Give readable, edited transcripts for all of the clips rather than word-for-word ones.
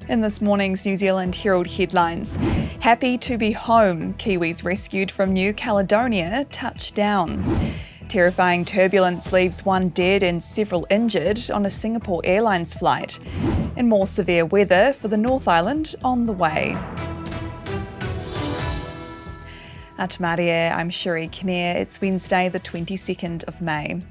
In this morning's New Zealand Herald headlines, happy to be home, Kiwis rescued from New Caledonia touch down. Terrifying turbulence leaves one dead and several injured on a Singapore Airlines flight. And more severe weather for the North Island on the way. Atamaria, I'm Shuri Kinnear. It's Wednesday the 22nd of May.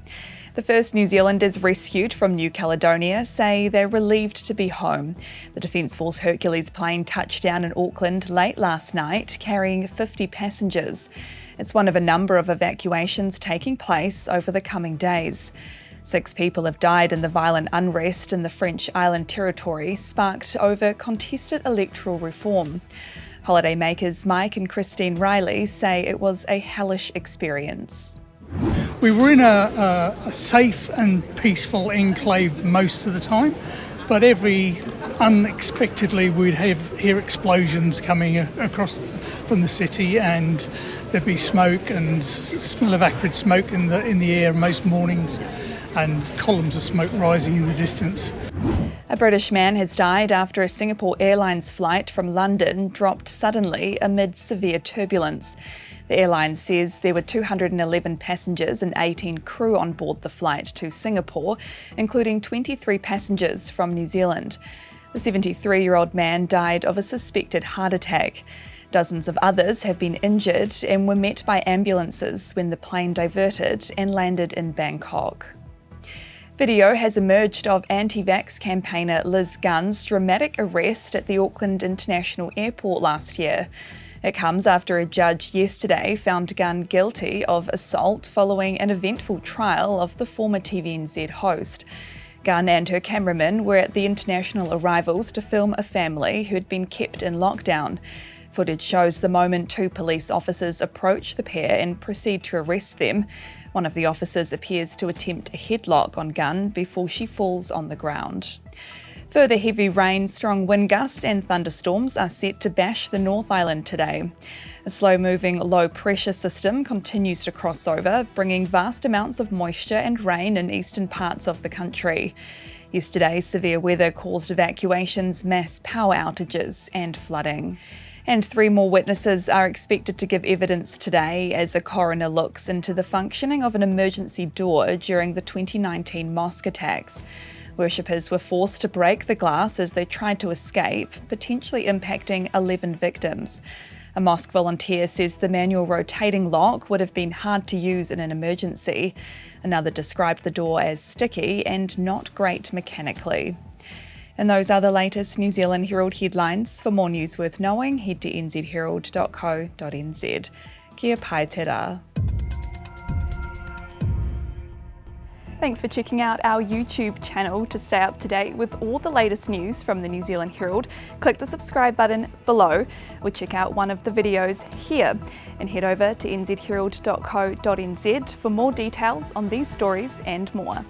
The first New Zealanders rescued from New Caledonia say they're relieved to be home. The Defence Force Hercules plane touched down in Auckland late last night, carrying 50 passengers. It's one of a number of evacuations taking place over the coming days. 6 people have died in the violent unrest in the French island territory, sparked over contested electoral reform. Holidaymakers Mike and Christine Riley say it was a hellish experience. We were in a safe and peaceful enclave most of the time, but unexpectedly we'd hear explosions coming across from the city, and there'd be smoke and smell of acrid smoke in the air most mornings, and columns of smoke rising in the distance. A British man has died after a Singapore Airlines flight from London dropped suddenly amid severe turbulence. The airline says there were 211 passengers and 18 crew on board the flight to Singapore, including 23 passengers from New Zealand. The 73-year-old man died of a suspected heart attack. Dozens of others have been injured and were met by ambulances when the plane diverted and landed in Bangkok. Video has emerged of anti-vax campaigner Liz Gunn's dramatic arrest at the Auckland International Airport last year. It comes after a judge yesterday found Gunn guilty of assault following an eventful trial of the former TVNZ host. Gunn and her cameraman were at the international arrivals to film a family who had been kept in lockdown. Footage shows the moment 2 police officers approach the pair and proceed to arrest them. One of the officers appears to attempt a headlock on Gunn before she falls on the ground. Further heavy rain, strong wind gusts and thunderstorms are set to bash the North Island today. A slow-moving low-pressure system continues to cross over, bringing vast amounts of moisture and rain in eastern parts of the country. Yesterday, severe weather caused evacuations, mass power outages and flooding. And 3 more witnesses are expected to give evidence today as a coroner looks into the functioning of an emergency door during the 2019 mosque attacks. Worshippers were forced to break the glass as they tried to escape, potentially impacting 11 victims. A mosque volunteer says the manual rotating lock would have been hard to use in an emergency. Another described the door as sticky and not great mechanically. And those are the latest New Zealand Herald headlines. For more news worth knowing, head to nzherald.co.nz. Kia pai te rā. Thanks for checking out our YouTube channel to stay up to date with all the latest news from the New Zealand Herald. Click the subscribe button below or check out one of the videos here, and head over to nzherald.co.nz for more details on these stories and more.